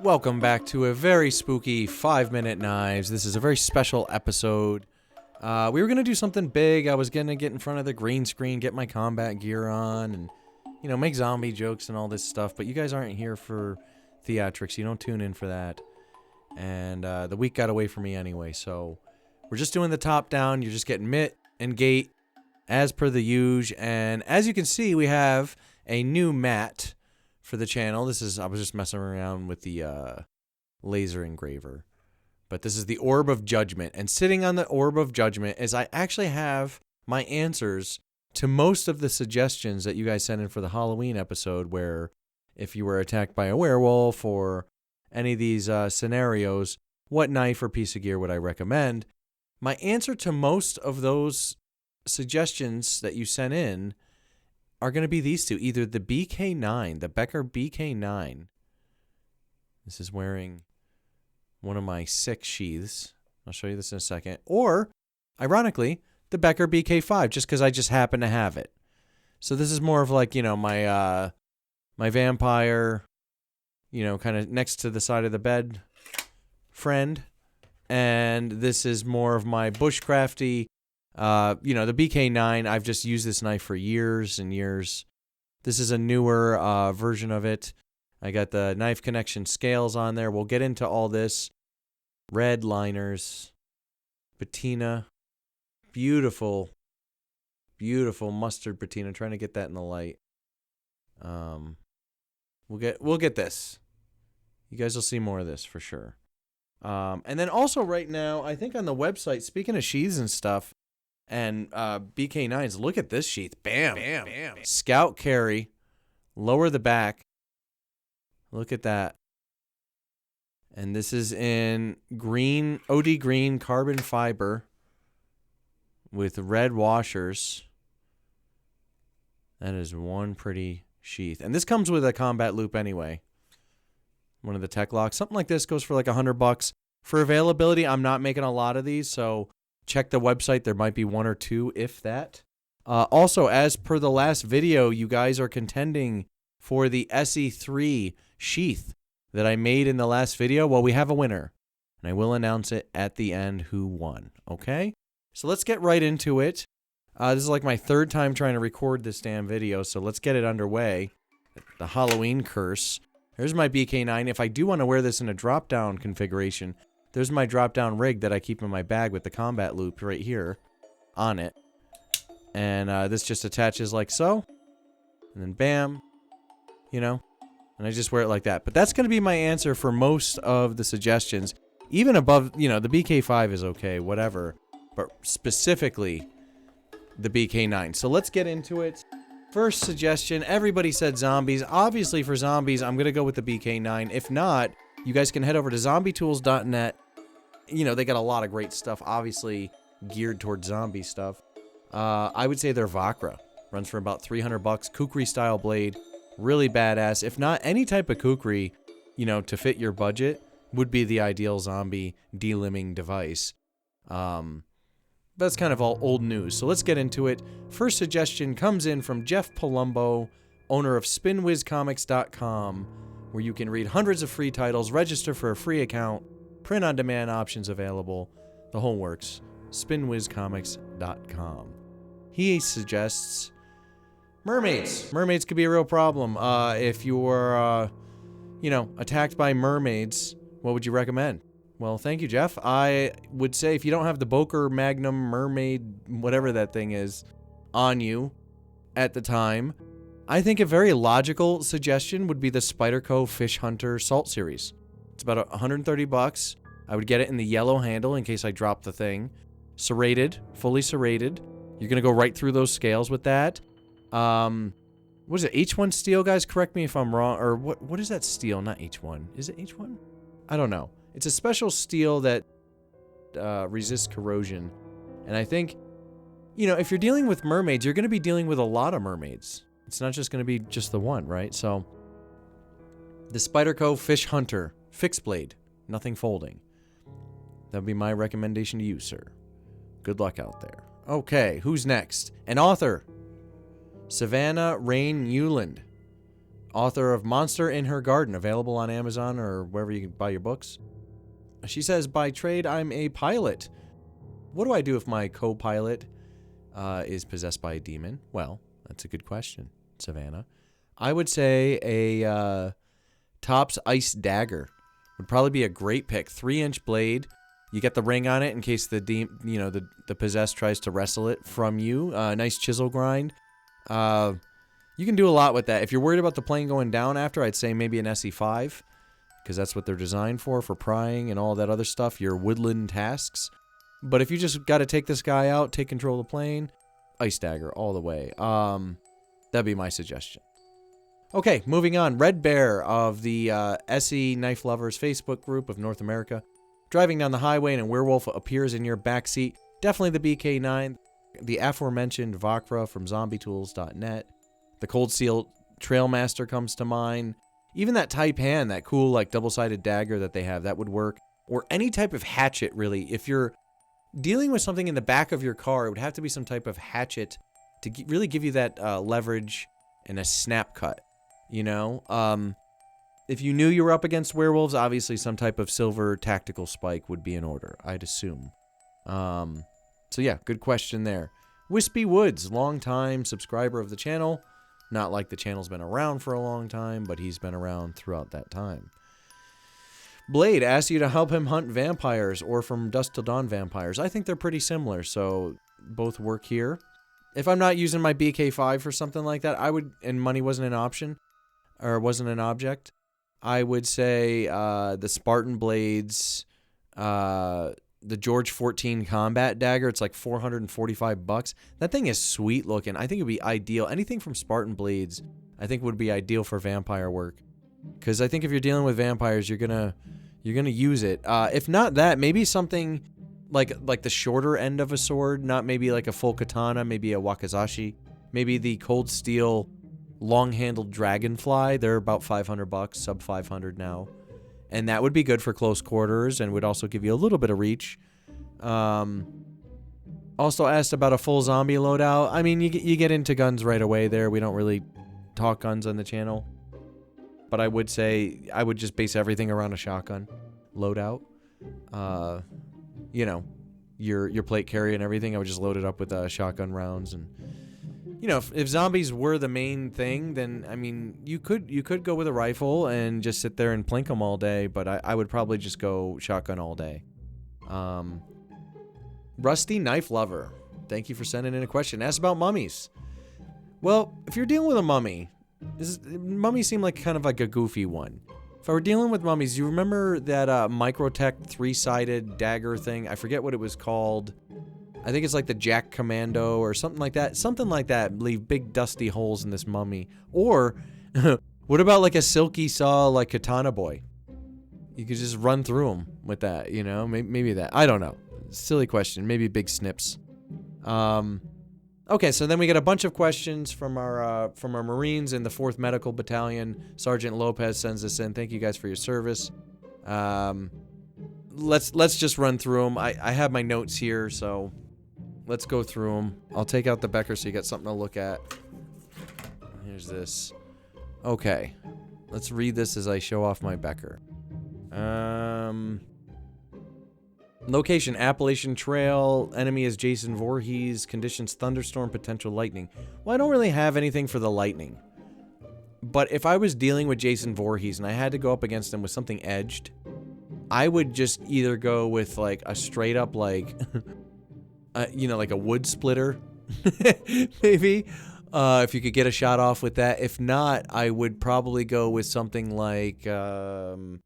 Welcome back to a very spooky 5-Minute Knives. This is a very special episode. We were going to do something big. I was going to get in front of the green screen, get my combat gear on, and, you know, make zombie jokes and all this stuff. But you guys aren't here for theatrics. You don't tune in for that. And the week got away from me anyway. So we're just doing the top down. You're just getting mitt and gate as per the usual. And as you can see, we have a new mat for the channel. I was just messing around with the laser engraver. But this is the Orb of Judgment. And sitting on the Orb of Judgment is I actually have my answers to most of the suggestions that you guys sent in for the Halloween episode, where if you were attacked by a werewolf or any of these scenarios, what knife or piece of gear would I recommend? My answer to most of those suggestions that you sent in are going to be these two. Either the BK9, the Becker BK9. This is wearing one of my 6 sheaths. I'll show you this in a second. Or, ironically, the Becker BK5, just because I just happen to have it. So this is more of like, you know, my vampire, you know, kind of next to the side of the bed friend. And this is more of my bushcrafty, you know, the BK9. I've just used this knife for years and years. This is a newer version of it. I got the Knife Connection scales on there. We'll get into all this. Red liners, patina, beautiful, beautiful mustard patina. Trying to get that in the light. We'll get this. You guys will see more of this for sure. And then also right now, I think on the website, speaking of sheaths and stuff, and BK9s, look at this sheath. Bam, bam, bam. Scout carry, lower the back. Look at that. And this is in green, OD green carbon fiber with red washers. That is one pretty sheath. And this comes with a combat loop anyway. One of the tech locks. Something like this goes for like $100. For availability, I'm not making a lot of these, so check the website. There might be 1 or 2, if that. Also, as per the last video, you guys are contending for the SE3 sheath that I made in the last video. Well, we have a winner, and I will announce it at the end who won, okay? So let's get right into it. This is like my 3rd time trying to record this damn video, so let's get it underway. The Halloween curse. Here's my BK9. If I do want to wear this in a drop-down configuration, there's my drop-down rig that I keep in my bag with the combat loop right here on it. And this just attaches like so. And then bam, you know, and I just wear it like that. But that's going to be my answer for most of the suggestions. Even above, you know, the BK5 is okay, whatever. But specifically, the BK9. So let's get into it. First suggestion, everybody said zombies. Obviously, for zombies, I'm going to go with the BK9. If not, you guys can head over to zombietools.net. You know, they got a lot of great stuff, obviously geared towards zombie stuff. I would say their Vakra. Runs for about $300. Kukri style blade. Really badass. If not, any type of kukri, you know, to fit your budget would be the ideal zombie delimbing device. That's kind of all old news, so let's get into it. First suggestion comes in from Jeff Palumbo, owner of SpinWizComics.com, where you can read hundreds of free titles, register for a free account, print-on-demand options available, the whole works. SpinWizComics.com. He suggests mermaids. Mermaids could be a real problem. If you're, you know, attacked by mermaids, what would you recommend? Well, thank you, Jeff. I would say if you don't have the Boker Magnum Mermaid, whatever that thing is, on you at the time, I think a very logical suggestion would be the Spyderco Fish Hunter Salt Series. It's about $130. I would get it in the yellow handle in case I drop the thing. Serrated, fully serrated. You're going to go right through those scales with that. What is it, H1 steel, guys? Correct me if I'm wrong. Or what is that steel? Not H1. Is it H1? I don't know. It's a special steel that resists corrosion. And I think, you know, if you're dealing with mermaids, you're going to be dealing with a lot of mermaids. It's not just going to be just the one, right? So, the Spyderco Fish Hunter fixed blade. Nothing folding. That would be my recommendation to you, sir. Good luck out there. Okay, who's next? An author. Savannah Rain Newland. author of Monster in Her Garden, available on Amazon or wherever you can buy your books. She says, by trade, I'm a pilot. What do I do if my co-pilot is possessed by a demon? Well, that's a good question, Savannah. I would say a Topps Ice Dagger would probably be a great pick. 3-inch blade. You get the ring on it in case the possessed tries to wrestle it from you. Nice chisel grind. You can do a lot with that. If you're worried about the plane going down after, I'd say maybe an SE5, because that's what they're designed for prying and all that other stuff, your woodland tasks. But if you just got to take this guy out, take control of the plane, Ice Dagger all the way. That'd be my suggestion. Okay, moving on. Red Bear of the SE Knife Lovers Facebook group of North America. Driving down the highway and a werewolf appears in your backseat. Definitely the BK9. The aforementioned Vakra from zombietools.net. The Cold Steel Trailmaster comes to mind. Even that Taipan, that cool like double-sided dagger that they have, that would work. Or any type of hatchet, really. If you're dealing with something in the back of your car, it would have to be some type of hatchet to really give you that leverage and a snap cut. You know? If you knew you were up against werewolves, obviously some type of silver tactical spike would be in order, I'd assume. So yeah, good question there. Wispy Woods, long-time subscriber of the channel. Not like the channel's been around for a long time, but he's been around throughout that time. Blade asks you to help him hunt vampires or from dusk till dawn vampires. I think they're pretty similar, so both work here. If I'm not using my BK5 for something like that, I would, and money wasn't an option, or wasn't an object, I would say the Spartan Blades, the George 14 Combat Dagger. It's like $445. That thing is sweet looking. I think it would be ideal. Anything from Spartan Blades, I think would be ideal for vampire work. Because I think if you're dealing with vampires, you're gonna use it. If not that, maybe something like the shorter end of a sword, not maybe like a full katana, maybe a wakizashi, maybe the Cold Steel long-handled dragonfly. They're about $500, sub 500 now. And that would be good for close quarters and would also give you a little bit of reach. Also asked about a full zombie loadout. I mean, you get into guns right away there. We don't really talk guns on the channel. But I would say I would just base everything around a shotgun loadout. You know, your plate carry and everything, I would just load it up with shotgun rounds. And you know, if zombies were the main thing, then I mean, you could go with a rifle and just sit there and plink them all day. But I would probably just go shotgun all day. Rusty Knife Lover, thank you for sending in a question. Ask about mummies. Well, if you're dealing with a mummy, mummies seem like kind of like a goofy one. If I were dealing with mummies, you remember that Microtech 3-sided dagger thing? I forget what it was called. I think it's like the Jack Commando or something like that. Something like that. Leave big dusty holes in this mummy. Or, what about like a silky saw like Katana Boy? You could just run through them with that, you know? Maybe that. I don't know. Silly question. Maybe big snips. Okay, so then we get a bunch of questions from our Marines in the 4th Medical Battalion. Sergeant Lopez sends us in. Thank you guys for your service. Let's just run through them. I have my notes here, so let's go through them. I'll take out the Becker so you got something to look at. Here's this. Okay, let's read this as I show off my Becker. Location, Appalachian Trail. Enemy is Jason Voorhees. Conditions, thunderstorm, potential lightning. Well, I don't really have anything for the lightning. But if I was dealing with Jason Voorhees and I had to go up against him with something edged, I would just either go with like a straight up like, you know, like a wood splitter, maybe. If you could get a shot off with that. If not, I would probably go with something like the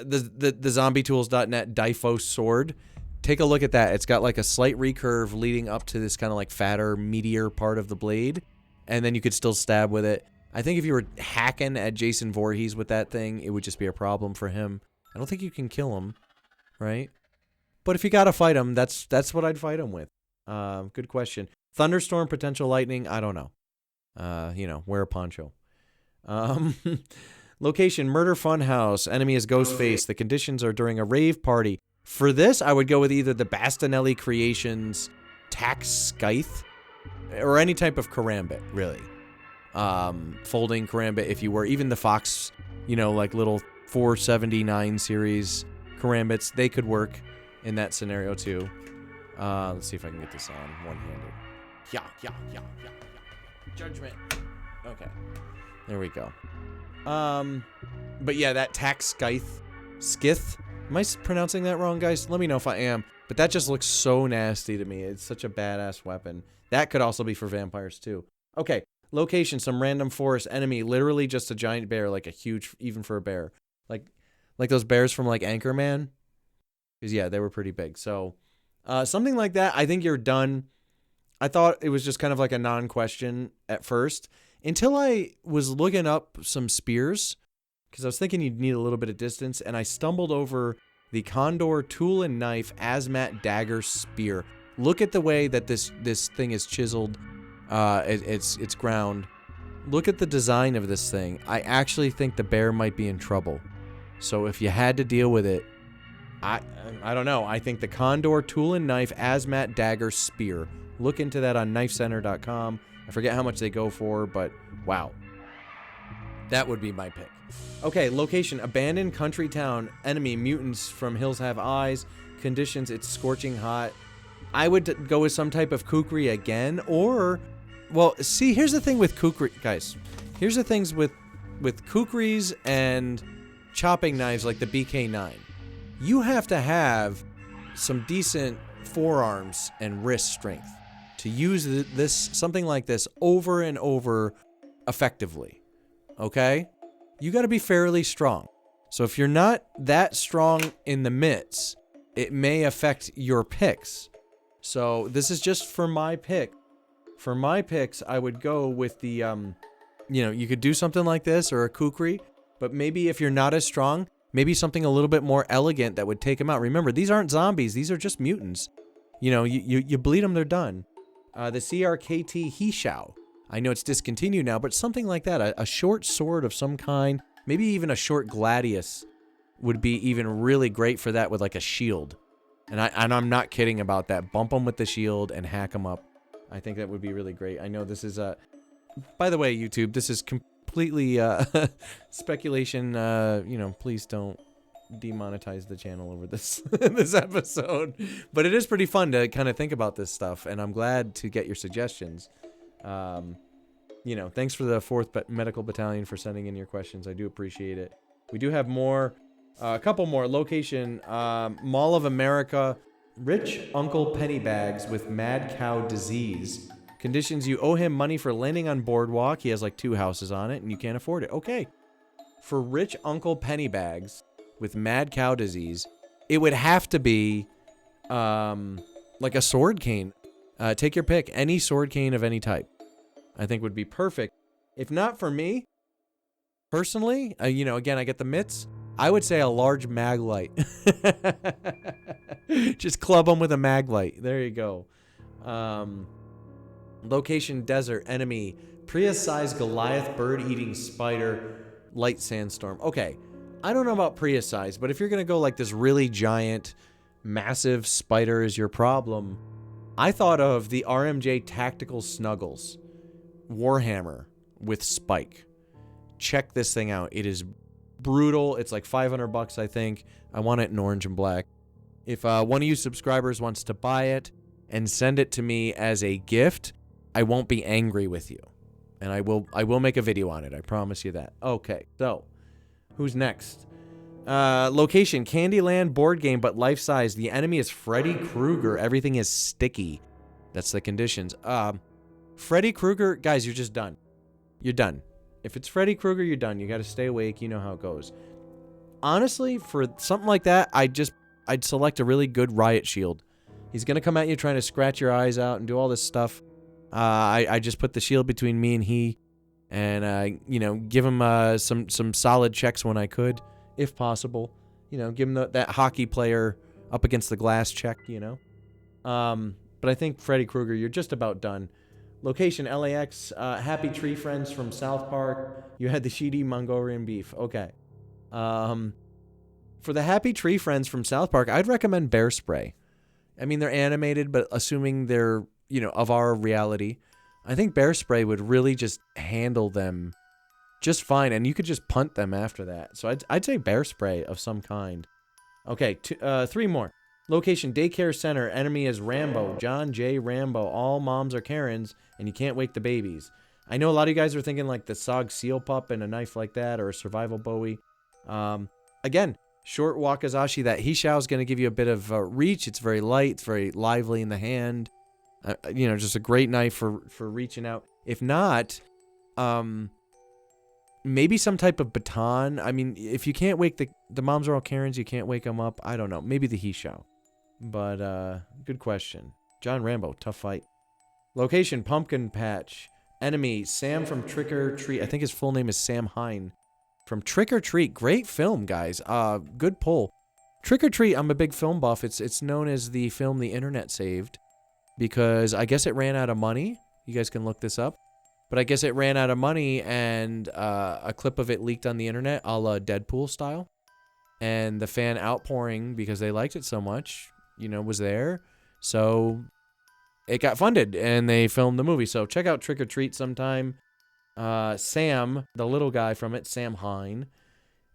zombietools.net Difos sword. Take a look at that. It's got like a slight recurve leading up to this kind of like fatter, meatier part of the blade. And then you could still stab with it. I think if you were hacking at Jason Voorhees with that thing, it would just be a problem for him. I don't think you can kill him, right? But if you gotta fight him, that's what I'd fight him with. Good question. Thunderstorm, potential lightning, I don't know. You know, wear a poncho. Location, Murder Funhouse. Enemy is Ghostface. The conditions are during a rave party. For this, I would go with either the Bastinelli Creations Tax Scythe or any type of karambit, really. folding karambit if you were. Even the Fox, like little 479 series karambits, they could work in that scenario too. Let's see if I can get this on one-handed. Yeah. Judgment. Okay. There we go. But yeah, that Skith. Am I pronouncing that wrong, guys? Let me know if I am. But that just looks so nasty to me. It's such a badass weapon. That could also be for vampires too. Okay. Location, some random forest enemy, literally just a giant bear, like a huge, even for a bear. Like those bears from like Anchorman. Because yeah, they were pretty big. So something like that, I think you're done. I thought it was just kind of like a non-question at first until I was looking up some spears because I was thinking you'd need a little bit of distance, and I stumbled over the Condor Tool and Knife Azmat Dagger Spear. Look at the way that this thing is chiseled. It's ground. Look at the design of this thing. I actually think the bear might be in trouble. So if you had to deal with it, I don't know. I think the Condor Tool and Knife Azmat Dagger Spear. Look into that on knifecenter.com. I forget how much they go for, but wow. That would be my pick. Okay, location, abandoned country town. Enemy, mutants from Hills Have Eyes. Conditions, it's scorching hot. I would go with some type of kukri again, or... Well, see, here's the thing with kukri... Guys, here's the things with kukris and chopping knives like the BK9. You have to have some decent forearms and wrist strength to use something like this over and over effectively. Okay? You got to be fairly strong. So if you're not that strong in the mitts, it may affect your picks. So this is just for my pick. For my picks, I would go with the, you could do something like this or a kukri, but maybe if you're not as strong, maybe something a little bit more elegant that would take them out. Remember, these aren't zombies. These are just mutants. You bleed them, they're done. The CRKT Hishao. I know it's discontinued now, but something like that. A short sword of some kind. Maybe even a short gladius would be even really great for that with like a shield. And I'm not kidding about that. Bump them with the shield and hack them up. I think that would be really great. I know this is by the way, YouTube, this is completely speculation. Please don't demonetize the channel over this this episode. But it is pretty fun to kind of think about this stuff, and I'm glad to get your suggestions. Thanks for the 4th Medical Battalion for sending in your questions. I do appreciate it. We do have more, a couple more. Location, Mall of America. Rich Uncle Pennybags with mad cow disease. Conditions, you owe him money for landing on Boardwalk. He has like 2 houses on it, and you can't afford it. Okay. For Rich Uncle Pennybags with mad cow disease, it would have to be like a sword cane. Take your pick. Any sword cane of any type, I think would be perfect. If not for me, personally, again, I get the mitts. I would say a large mag light. Just club them with a mag light. There you go. Location, desert. Enemy, Prius-sized Goliath bird-eating spider, light sandstorm. Okay, I don't know about Prius-sized, but if you're going to go like this really giant, massive spider is your problem, I thought of the RMJ Tactical Snuggles Warhammer with Spike. Check this thing out. It is brutal. It's like $500, I think. I want it in orange and black. If one of you subscribers wants to buy it and send it to me as a gift, I won't be angry with you. And I will make a video on it. I promise you that. Okay, so who's next? Location, Candyland board game, but life-size. The enemy is Freddy Krueger. Everything is sticky. That's the conditions. Freddy Krueger, guys, you're just done. You're done. If it's Freddy Krueger, you're done. You got to stay awake. You know how it goes. Honestly, for something like that, I'd select a really good riot shield. He's going to come at you trying to scratch your eyes out and do all this stuff. I just put the shield between me and he, and give him some solid checks when I could, if possible. Give him that hockey player up against the glass check. But I think Freddy Krueger, you're just about done. Location, LAX. Happy Tree Friends from South Park. You had the Sheedy Mongolian beef. Okay. For the Happy Tree Friends from South Park, I'd recommend Bear Spray. I mean, they're animated, but assuming they're of our reality, I think bear spray would really just handle them just fine, and you could just punt them after that. So I'd say bear spray of some kind. Okay, 3 more. Location, daycare center. Enemy is Rambo. John J. Rambo. All moms are Karens, and you can't wake the babies. I know a lot of you guys are thinking like the Sog Seal Pup and a knife like that, or a Survival Bowie. Again, short Wakizashi. That Hishao is going to give you a bit of reach. It's very light. It's very lively in the hand. Just a great knife for reaching out. If not, maybe some type of baton. I mean, if you can't wake the moms are all Karens, you can't wake them up. I don't know. Maybe the Hishao. But, good question. John Rambo, tough fight. Location, pumpkin patch. Enemy, Sam from Trick or Treat. I think his full name is Samhain. From Trick or Treat. Great film, guys. Good pull. Trick or Treat, I'm a big film buff. It's known as the film the internet saved. Because I guess it ran out of money. You guys can look this up. But I guess it ran out of money, and a clip of it leaked on the internet, a la Deadpool style. And the fan outpouring, because they liked it so much, was there. So it got funded, and they filmed the movie. So check out Trick or Treat sometime. Sam, the little guy from it, Samhain,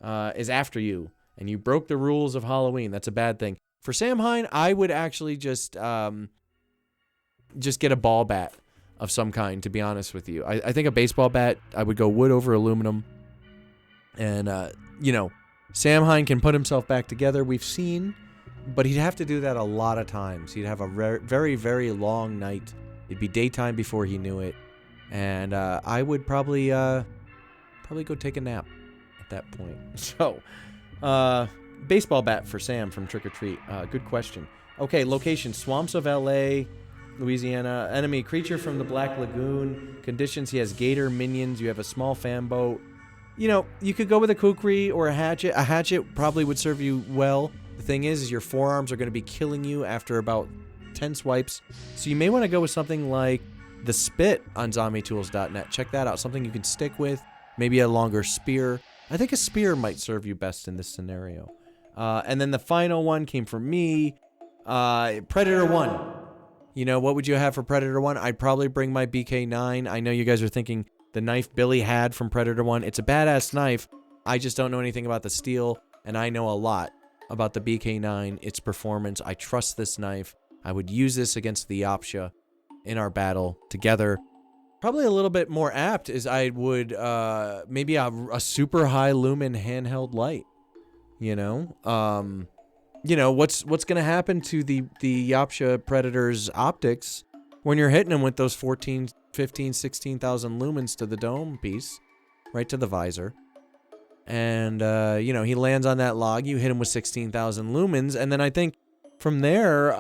is after you. And you broke the rules of Halloween. That's a bad thing. For Samhain, I would actually just get a ball bat of some kind, to be honest with you. I think a baseball bat, I would go wood over aluminum. And, Samhain can put himself back together, we've seen, but he'd have to do that a lot of times. He'd have a very, very long night. It'd be daytime before he knew it. And I would probably go take a nap at that point. So, baseball bat for Sam from Trick or Treat. Good question. Okay, location, swamps of L.A., Louisiana. Enemy, creature from the Black Lagoon. Conditions, he has gator minions. You have a small fan boat. You could go with a kukri or a hatchet. A hatchet probably would serve you well. The thing is your forearms are going to be killing you after about 10 swipes. So you may want to go with something like the spit on zombietools.net. Check that out. Something you can stick with. Maybe a longer spear. I think a spear might serve you best in this scenario. And then the final one came from me. Predator 1. What would you have for Predator 1? I'd probably bring my BK9. I know you guys are thinking the knife Billy had from Predator 1. It's a badass knife. I just don't know anything about the steel, and I know a lot about the BK9, its performance. I trust this knife. I would use this against the Opsha in our battle together. Probably a little bit more apt is I would maybe a super high lumen handheld light. What's going to happen to the Yapsha Predator's optics when you're hitting them with those 14, 15, 16,000 lumens to the dome piece, right to the visor. And, he lands on that log. You hit him with 16,000 lumens. And then I think from there,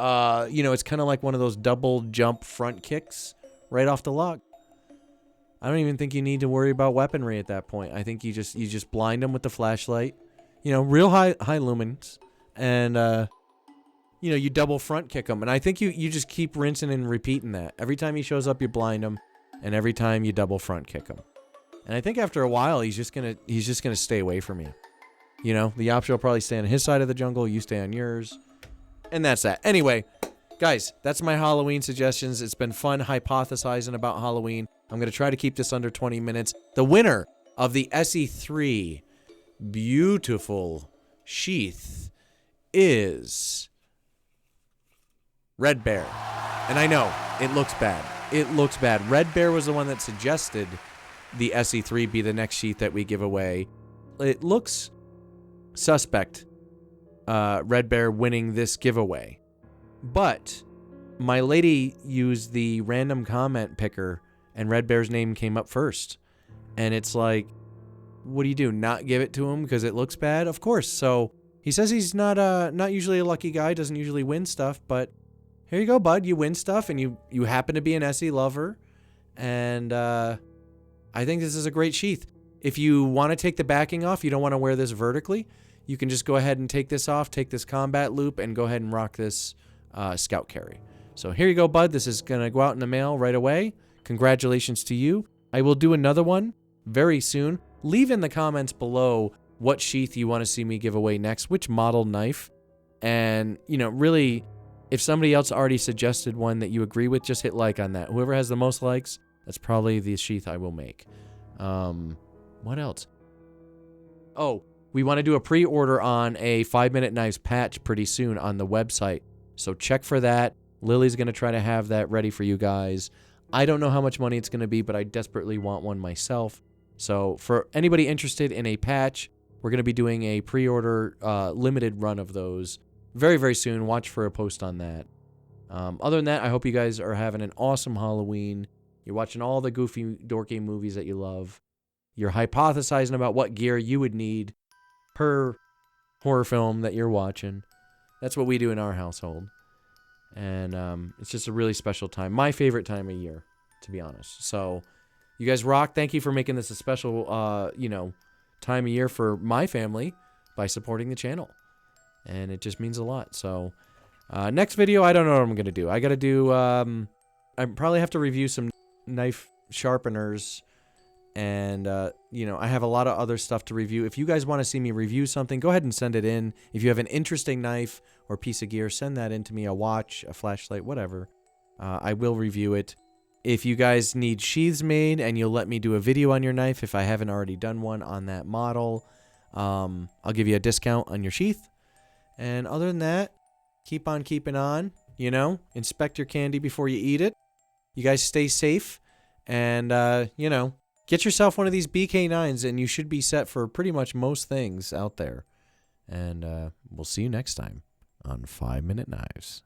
it's kind of like one of those double jump front kicks right off the log. I don't even think you need to worry about weaponry at that point. I think you just blind him with the flashlight, real high lumens. And, you double front kick him. And I think you just keep rinsing and repeating that. Every time he shows up, you blind him. And every time you double front kick him. And I think after a while, he's just gonna stay away from you. The Yapsha will probably stay on his side of the jungle. You stay on yours. And that's that. Anyway, guys, that's my Halloween suggestions. It's been fun hypothesizing about Halloween. I'm going to try to keep this under 20 minutes. The winner of the SE3 beautiful Sheath is Red Bear. And I know, it looks bad. It looks bad. Red Bear was the one that suggested the SE3 be the next Sheath that we give away. It looks suspect, Red Bear winning this giveaway. But my lady used the random comment picker, and Red Bear's name came up first. And it's like, what do? Not give it to him because it looks bad? Of course. So he says he's not usually a lucky guy, doesn't usually win stuff, but here you go, bud. You win stuff, and you happen to be an SE lover. And I think this is a great Sheath. If you want to take the backing off, you don't want to wear this vertically, you can just go ahead and take this off, take this combat loop, and go ahead and rock this scout carry. So here you go, bud. This is going to go out in the mail right away. Congratulations to you. I will do another one very soon. Leave in the comments below what Sheath you want to see me give away next, which model knife. And, really, if somebody else already suggested one that you agree with, just hit like on that. Whoever has the most likes, That's probably the sheath I will make. What else? Oh, we want to do a pre-order on a 5-minute knives patch pretty soon on the website. So check for that. Lily's going to try to have that ready for you guys. I don't know how much money it's going to be, but I desperately want one myself. So for anybody interested in a patch, we're going to be doing a pre-order limited run of those very, very soon. Watch for a post on that. Other than that, I hope you guys are having an awesome Halloween. You're watching all the goofy, dorky movies that you love. You're hypothesizing about what gear you would need per horror film that you're watching. That's what we do in our household. And it's just a really special time. My favorite time of year, to be honest. So you guys rock. Thank you for making this a special, time of year for my family by supporting the channel. And it just means a lot. So next video, I don't know what I'm going to do. I got to do, I probably have to review some knife sharpeners. And, I have a lot of other stuff to review. If you guys want to see me review something, go ahead and send it in. If you have an interesting knife or piece of gear, send that in to me. A watch, a flashlight, whatever. I will review it. If you guys need sheaths made and you'll let me do a video on your knife, if I haven't already done one on that model, I'll give you a discount on your sheath. And other than that, keep on keeping on. Inspect your candy before you eat it. You guys stay safe. And, get yourself one of these BK9s, and you should be set for pretty much most things out there. And we'll see you next time on 5-Minute Knives.